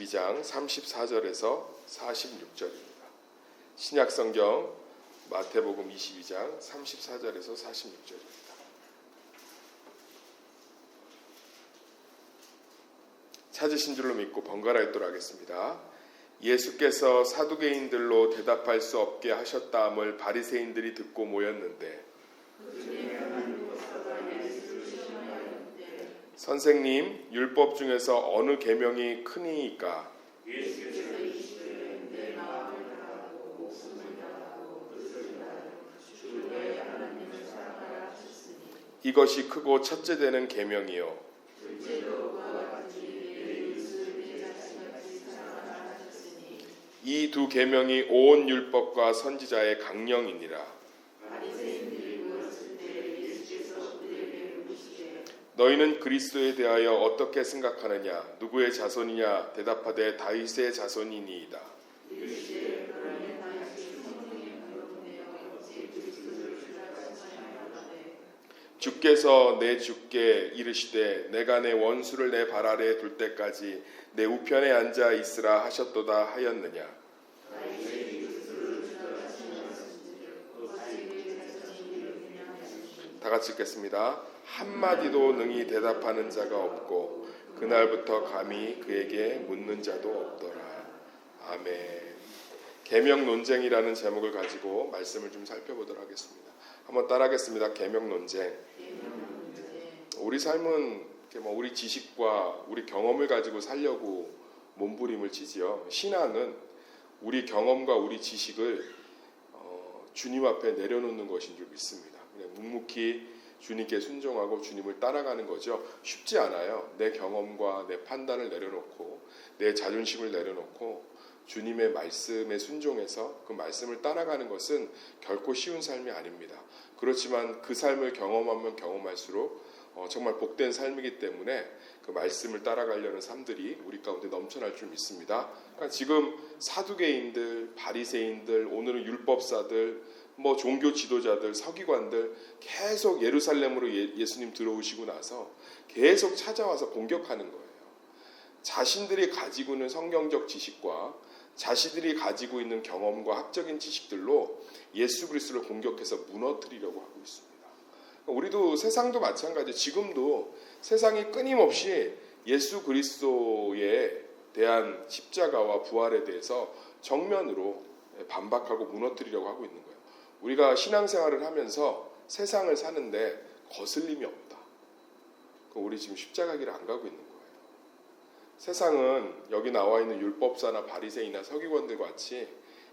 22장 34절에서 46절입니다. 신약성경 마태복음 22장 34절에서 46절입니다. 찾으신 줄로 믿고 번갈아 읽도록 하겠습니다. 예수께서 사두개인들로 대답할 수 없게 하셨다함을 바리새인들이 듣고 모였는데, 선생님, 율법 중에서 어느 계명이 크니이까? 이것이 크고 첫째 되는 계명이요, 이 두 계명이 온 율법과 선지자의 강령이니라. 너희는 그리스도에 대하여 어떻게 생각하느냐? 누구의 자손이냐? 대답하되 다윗의 자손이니이다. 주께서 내 주께 이르시되 내가 내 원수를 내 발 아래에 둘 때까지 내 우편에 앉아 있으라 하셨도다 하였느냐? 다 같이 읽겠습니다. 한마디도 능히 대답하는 자가 없고 그날부터 감히 그에게 묻는 자도 없더라. 아멘. 계명 논쟁이라는 제목을 가지고 말씀을 좀 살펴보도록 하겠습니다. 한번 따라하겠습니다. 계명 논쟁. 우리 삶은 우리 지식과 우리 경험을 가지고 살려고 몸부림을 치지요. 신앙은 우리 경험과 우리 지식을 주님 앞에 내려놓는 것인 줄 믿습니다. 그냥 묵묵히 주님께 순종하고 주님을 따라가는 거죠. 쉽지 않아요. 내 경험과 내 판단을 내려놓고 내 자존심을 내려놓고 주님의 말씀에 순종해서 그 말씀을 따라가는 것은 결코 쉬운 삶이 아닙니다. 그렇지만 그 삶을 경험하면 경험할수록 정말 복된 삶이기 때문에 그 말씀을 따라가려는 삶들이 우리 가운데 넘쳐날 줄 믿습니다. 그러니까 지금 사두개인들, 바리새인들, 오늘은 율법사들, 종교 지도자들, 서기관들 계속 예루살렘으로 예수님 들어오시고 나서 계속 찾아와서 공격하는 거예요. 자신들이 가지고 있는 성경적 지식과 자신들이 가지고 있는 경험과 학적인 지식들로 예수 그리스도를 공격해서 무너뜨리려고 하고 있습니다. 우리도 세상도 마찬가지. 지금도 세상이 끊임없이 예수 그리스도에 대한 십자가와 부활에 대해서 정면으로 반박하고 무너뜨리려고 하고 있는 거예요. 우리가 신앙생활을 하면서 세상을 사는데 거슬림이 없다. 우리 지금 십자가 길을 안 가고 있는 거예요. 세상은 여기 나와 있는 율법사나 바리새인이나 서기관들과 같이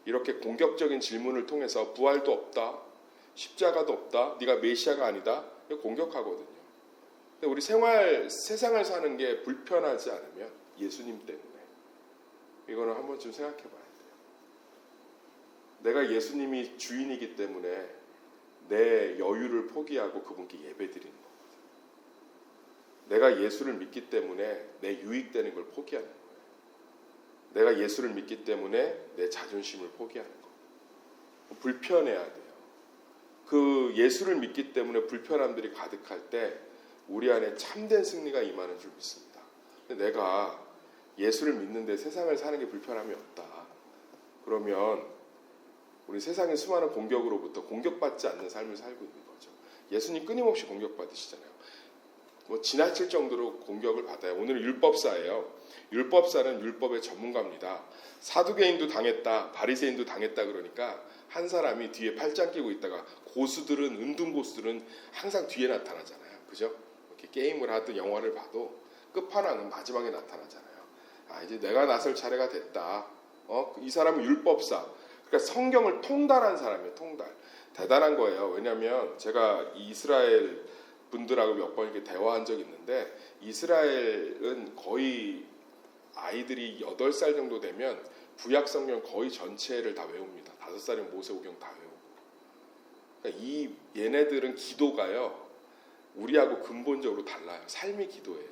이렇게 공격적인 질문을 통해서 부활도 없다, 십자가도 없다, 네가 메시아가 아니다, 공격하거든요. 근데 우리 세상을 사는 게 불편하지 않으면 예수님 때문에 이거는 한 번쯤 생각해 봐야 돼요. 내가 예수님이 주인이기 때문에 내 여유를 포기하고 그분께 예배드리는 거거든요. 내가 예수를 믿기 때문에 내 유익되는 걸 포기하는 거예요. 내가 예수를 믿기 때문에 내 자존심을 포기하는 거예요. 불편해야 돼요. 그 예수를 믿기 때문에 불편함들이 가득할 때 우리 안에 참된 승리가 임하는 줄 믿습니다. 근데 내가 예수를 믿는데 세상을 사는 게 불편함이 없다. 그러면 우리 세상의 수많은 공격으로부터 공격받지 않는 삶을 살고 있는 거죠. 예수님 끊임없이 공격받으시잖아요. 지나칠 정도로 공격을 받아요. 오늘은 율법사예요. 율법사는 율법의 전문가입니다. 사두개인도 당했다, 바리새인도 당했다 그러니까 한 사람이 뒤에 팔짱 끼고 있다가 은둔 고수들은 항상 뒤에 나타나잖아요. 그죠? 이렇게 게임을 하든 영화를 봐도 끝판왕은 마지막에 나타나잖아요. 이제 내가 나설 차례가 됐다. 이 사람은 율법사. 그러니까 성경을 통달한 사람이에요. 통달. 대단한 거예요. 왜냐하면 제가 이스라엘 분들하고 몇 번 이렇게 대화한 적이 있는데 이스라엘은 거의 아이들이 8살 정도 되면 구약 성경 거의 전체를 다 외웁니다. 5살이면 모세오경 다 외우고. 그러니까 얘네들은 기도가요. 우리하고 근본적으로 달라요. 삶이 기도예요.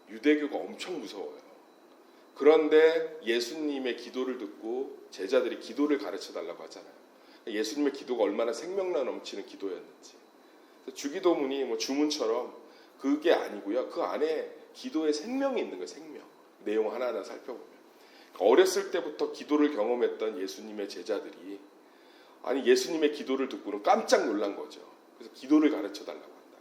유대교가 엄청 무서워요. 그런데 예수님의 기도를 듣고 제자들이 기도를 가르쳐 달라고 하잖아요. 예수님의 기도가 얼마나 생명력 넘치는 기도였는지. 주기도문이 주문처럼 그게 아니고요. 그 안에 기도의 생명이 있는 거예요. 생명. 내용 하나하나 살펴보면. 어렸을 때부터 기도를 경험했던 예수님의 제자들이 아니 예수님의 기도를 듣고는 깜짝 놀란 거죠. 그래서 기도를 가르쳐 달라고 한다.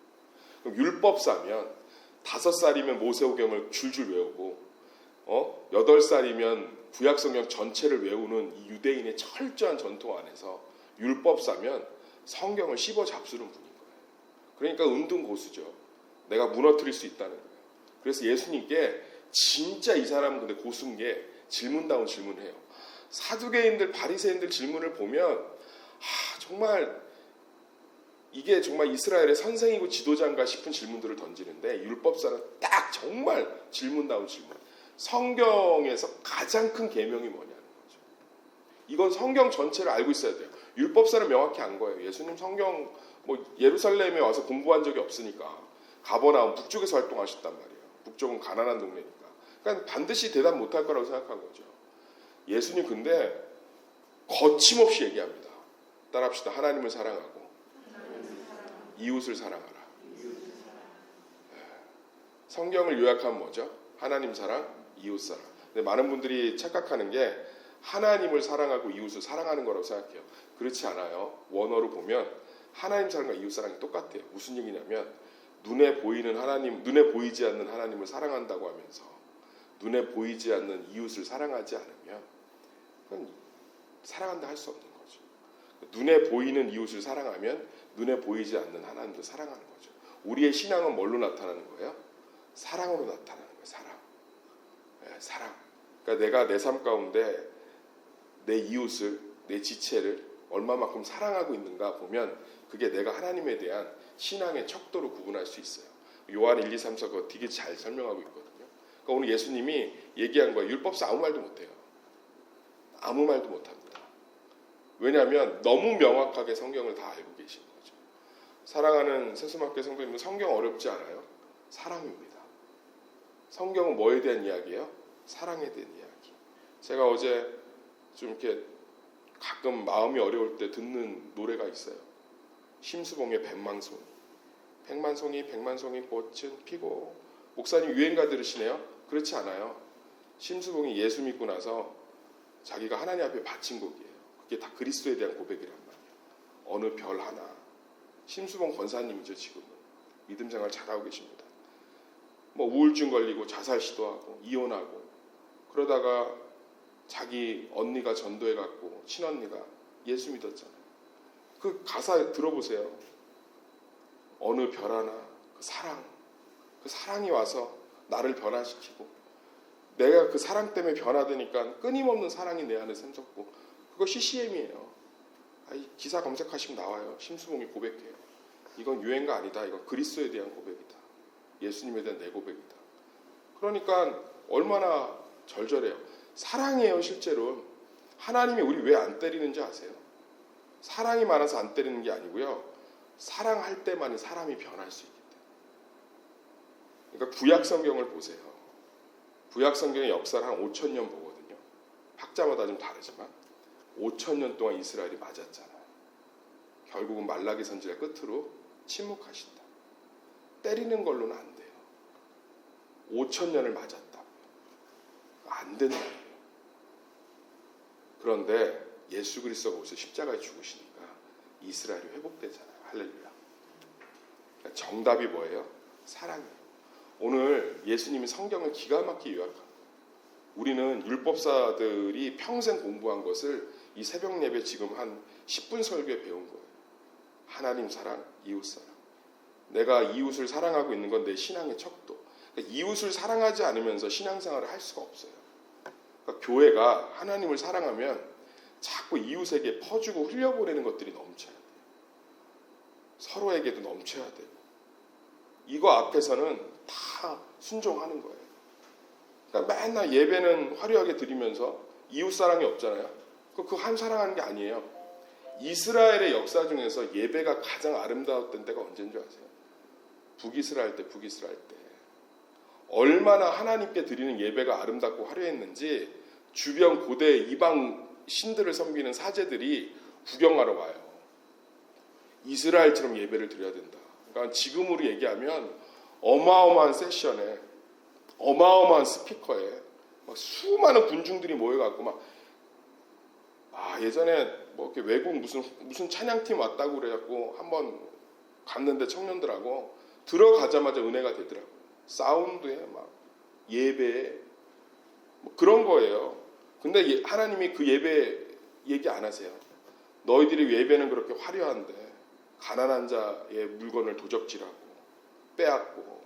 그럼 율법사면 5살이면 모세오경을 줄줄 외우고 8살이면 구약성경 전체를 외우는 이 유대인의 철저한 전통 안에서 율법사면 성경을 씹어 잡수는 분인 거예요. 그러니까 은둔고수죠. 내가 무너뜨릴 수 있다는 거예요. 그래서 예수님께 진짜 이 사람은 근데 고수인 게 질문다운 질문을 해요. 사두개인들 바리새인들 질문을 보면 정말 이게 정말 이스라엘의 선생이고 지도자인가 싶은 질문들을 던지는데 율법사는 딱 정말 질문다운 질문. 성경에서 가장 큰 계명이 뭐냐는 거죠. 이건 성경 전체를 알고 있어야 돼요. 율법사는 명확히 안 거예요. 예수님 성경 예루살렘에 와서 공부한 적이 없으니까 가버나움 북쪽에서 활동하셨단 말이에요. 북쪽은 가난한 동네니까. 그러니까 반드시 대답 못할 거라고 생각한 거죠. 예수님 근데 거침없이 얘기합니다. 따라합시다. 하나님을 사랑하고 이웃을 사랑하라. 성경을 요약하면 뭐죠? 하나님 사랑, 이웃 사랑. 근데 많은 분들이 착각하는 게 하나님을 사랑하고 이웃을 사랑하는 거라고 생각해요. 그렇지 않아요. 원어로 보면 하나님 사랑과 이웃 사랑이 똑같아요. 무슨 얘기냐면 눈에 보이는 하나님, 눈에 보이지 않는 하나님을 사랑한다고 하면서 눈에 보이지 않는 이웃을 사랑하지 않으면 그건 사랑한다 할 수 없는 거죠. 눈에 보이는 이웃을 사랑하면 눈에 보이지 않는 하나님도 사랑하는 거죠. 우리의 신앙은 뭘로 나타나는 거예요? 사랑으로 나타나는 거예요. 사랑. 사랑. 그러니까 내가 내 삶 가운데 내 이웃을, 내 지체를 얼마만큼 사랑하고 있는가 보면 그게 내가 하나님에 대한 신앙의 척도로 구분할 수 있어요. 요한 1, 2, 3, 4 그거 되게 잘 설명하고 있거든요. 그러니까 오늘 예수님이 얘기한 거예요. 율법사 아무 말도 못해요. 아무 말도 못합니다. 왜냐하면 너무 명확하게 성경을 다 알고 계신 거죠. 사랑하는 세수마켓 성도님은 성경 어렵지 않아요? 사랑입니다. 성경은 뭐에 대한 이야기예요? 사랑에 대한 이야기. 제가 어제 좀 이렇게 가끔 마음이 어려울 때 듣는 노래가 있어요. 심수봉의 백만송이. 백만송이 꽃은 피고. 목사님 유행가 들으시네요? 그렇지 않아요. 심수봉이 예수 믿고 나서 자기가 하나님 앞에 바친 곡이에요. 그게 다 그리스도에 대한 고백이란 말이에요. 어느 별 하나. 심수봉 권사님이죠. 지금은. 믿음 생활 잘하고 계십니다. 우울증 걸리고 자살 시도하고 이혼하고 그러다가 자기 언니가 전도해갖고 친언니가 예수 믿었잖아요. 그 가사 들어보세요. 어느 별 하나 그 사랑이 와서 나를 변화시키고 내가 그 사랑 때문에 변화되니까 끊임없는 사랑이 내 안에 샘솟고 그거 CCM이에요. 기사 검색하시면 나와요. 심수봉이 고백해요. 이건 유행가 아니다. 이건 그리스도에 대한 고백이다. 예수님에 대한 내 고백이다. 그러니까 얼마나 절절해요. 사랑이에요. 실제로 하나님이 우리 왜 안 때리는지 아세요? 사랑이 많아서 안 때리는 게 아니고요. 사랑할 때만이 사람이 변할 수 있기 때문에. 그러니까 구약 성경을 보세요. 구약 성경의 역사를 한 5,000년 보거든요. 학자마다 좀 다르지만 5,000년 동안 이스라엘이 맞았잖아요. 결국은 말라기 선지자 끝으로 침묵하신다. 때리는 걸로는 안 돼요. 5,000년을 맞았다. 안 된다. 그런데 예수 그리스도가 오셔서 십자가에 죽으시니까 이스라엘이 회복되잖아요. 할렐루야. 그러니까 정답이 뭐예요? 사랑이에요. 오늘 예수님이 성경을 기가 막히게 요약합니다. 우리는 율법사들이 평생 공부한 것을 이 새벽 예배 지금 한 10분 설교에 배운 거예요. 하나님 사랑, 이웃 사랑. 내가 이웃을 사랑하고 있는 건 내 신앙의 척도. 그러니까 이웃을 사랑하지 않으면서 신앙생활을 할 수가 없어요. 그러니까 교회가 하나님을 사랑하면 자꾸 이웃에게 퍼주고 흘려보내는 것들이 넘쳐야 돼요. 서로에게도 넘쳐야 되고. 이거 앞에서는 다 순종하는 거예요. 그러니까 맨날 예배는 화려하게 드리면서 이웃 사랑이 없잖아요. 그 한 사랑하는 게 아니에요. 이스라엘의 역사 중에서 예배가 가장 아름다웠던 때가 언제인 줄 아세요? 북이스라엘 때. 얼마나 하나님께 드리는 예배가 아름답고 화려했는지 주변 고대 이방 신들을 섬기는 사제들이 구경하러 와요. 이스라엘처럼 예배를 드려야 된다. 그러니까 지금으로 얘기하면 어마어마한 세션에 어마어마한 스피커에 막 수많은 군중들이 모여갖고 막 예전에 뭐 이렇게 외국 무슨 찬양팀 왔다고 그래갖고 한번 갔는데 청년들하고 들어가자마자 은혜가 되더라고. 사운드에 막 예배에 뭐 그런 거예요. 근데 하나님이 그 예배 얘기 안 하세요. 너희들이 예배는 그렇게 화려한데 가난한 자의 물건을 도적질하고 빼앗고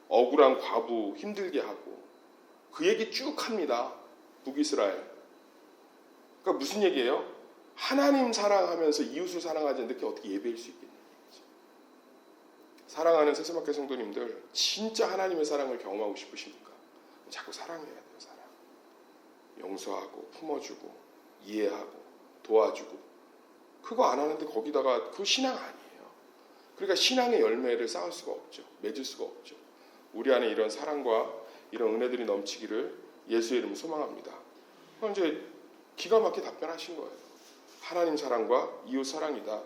억울한 과부 힘들게 하고 그 얘기 쭉 합니다. 북이스라엘. 그러니까 무슨 얘기예요? 하나님 사랑하면서 이웃을 사랑하지 않는데 어떻게 예배일 수 있겠냐. 사랑하는 세스마켓 성도님들, 진짜 하나님의 사랑을 경험하고 싶으십니까? 자꾸 사랑해야 돼요. 사랑. 용서하고 품어주고 이해하고 도와주고. 그거 안 하는데 거기다가 그 신앙 아니에요. 그러니까 신앙의 열매를 쌓을 수가 없죠. 맺을 수가 없죠. 우리 안에 이런 사랑과 이런 은혜들이 넘치기를 예수의 이름으로 소망합니다. 그럼 이제 기가 막히게 답변하신 거예요. 하나님 사랑과 이웃 사랑이다.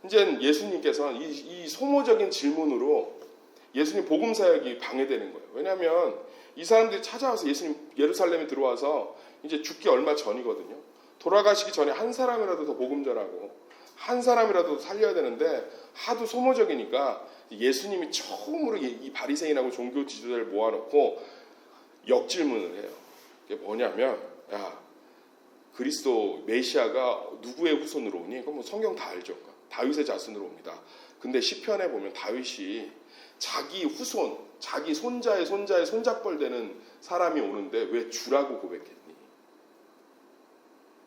이제 예수님께서는 이 소모적인 질문으로 예수님 복음 사역이 방해되는 거예요. 왜냐하면 이 사람들이 찾아와서 예수님 예루살렘에 들어와서 이제 죽기 얼마 전이거든요. 돌아가시기 전에 한 사람이라도 더 복음 전하고 한 사람이라도 살려야 되는데 하도 소모적이니까 예수님이 처음으로 이 바리새인하고 종교 지도자를 모아놓고 역질문을 해요. 그게 뭐냐면, 야, 그리스도 메시아가 누구의 후손으로 오니? 그건 뭐 성경 다 알죠. 다윗의 자손으로 옵니다. 근데 시편에 보면 다윗이 자기 후손, 자기 손자의 손잡벌 되는 사람이 오는데 왜 주라고 고백했니?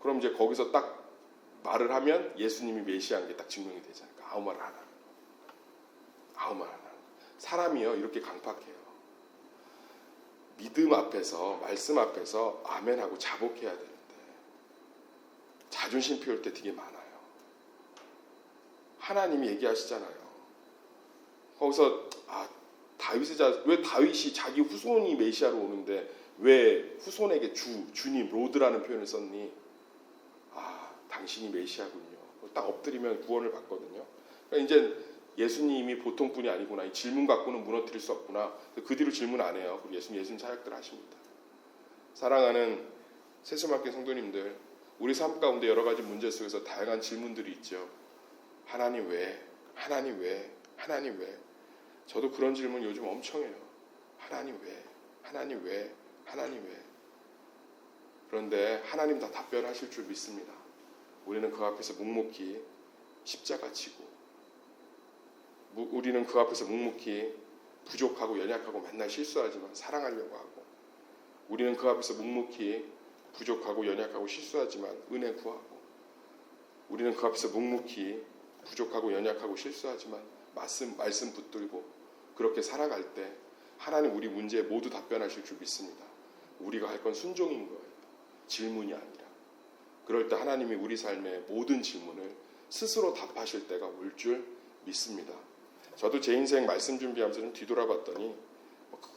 그럼 이제 거기서 딱 말을 하면 예수님이 메시아인 게 딱 증명이 되잖아요. 아무 말 안 하는 거. 아무 말 안 하는 거. 사람이요 이렇게 강팍해요. 믿음 앞에서, 말씀 앞에서 아멘하고 자복해야 되는데 자존심 피울 때 되게 많아요. 하나님이 얘기하시잖아요. 거기서 왜 다윗이 자기 후손이 메시아로 오는데 왜 후손에게 주님, 로드라는 표현을 썼니? 당신이 메시아군요. 딱 엎드리면 구원을 받거든요. 그러니까 이제 예수님이 보통 분이 아니구나. 이 질문 갖고는 무너뜨릴 수 없구나. 그 뒤로 질문 안 해요. 그리고 예수님 사역들 하십니다. 사랑하는 세수마켓 성도님들, 우리 삶 가운데 여러 가지 문제 속에서 다양한 질문들이 있죠. 하나님 왜? 하나님 왜? 하나님 왜? 저도 그런 질문 요즘 엄청 해요. 하나님 왜? 하나님 왜? 하나님 왜? 그런데 하나님 다 답변하실 줄 믿습니다. 우리는 그 앞에서 묵묵히 십자가 지고 우리는 그 앞에서 묵묵히 부족하고 연약하고 맨날 실수하지만 사랑하려고 하고 우리는 그 앞에서 묵묵히 부족하고 연약하고 실수하지만 은혜 구하고 우리는 그 앞에서 묵묵히 부족하고 연약하고 실수하지만 말씀 붙들고 그렇게 살아갈 때 하나님 우리 문제에 모두 답변하실 줄 믿습니다. 우리가 할 건 순종인 거예요. 질문이 아니라. 그럴 때 하나님이 우리 삶의 모든 질문을 스스로 답하실 때가 올 줄 믿습니다. 저도 제 인생 말씀 준비하면서 좀 뒤돌아봤더니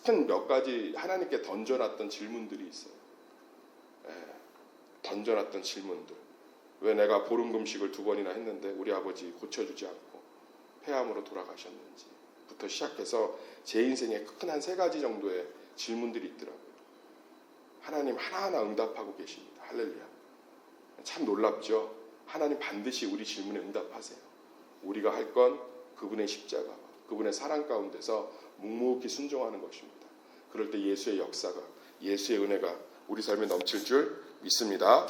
큰 몇 가지 하나님께 던져놨던 질문들이 있어요. 던져놨던 질문들. 왜 내가 보름 금식을 2번이나 했는데 우리 아버지 고쳐주지 않고 폐암으로 돌아가셨는지부터 시작해서 제 인생에 큰 한 3가지 정도의 질문들이 있더라고요. 하나님 하나하나 응답하고 계십니다. 할렐루야. 참 놀랍죠. 하나님 반드시 우리 질문에 응답하세요. 우리가 할 건 그분의 십자가, 그분의 사랑 가운데서 묵묵히 순종하는 것입니다. 그럴 때 예수의 역사가, 예수의 은혜가 우리 삶에 넘칠 줄 믿습니다.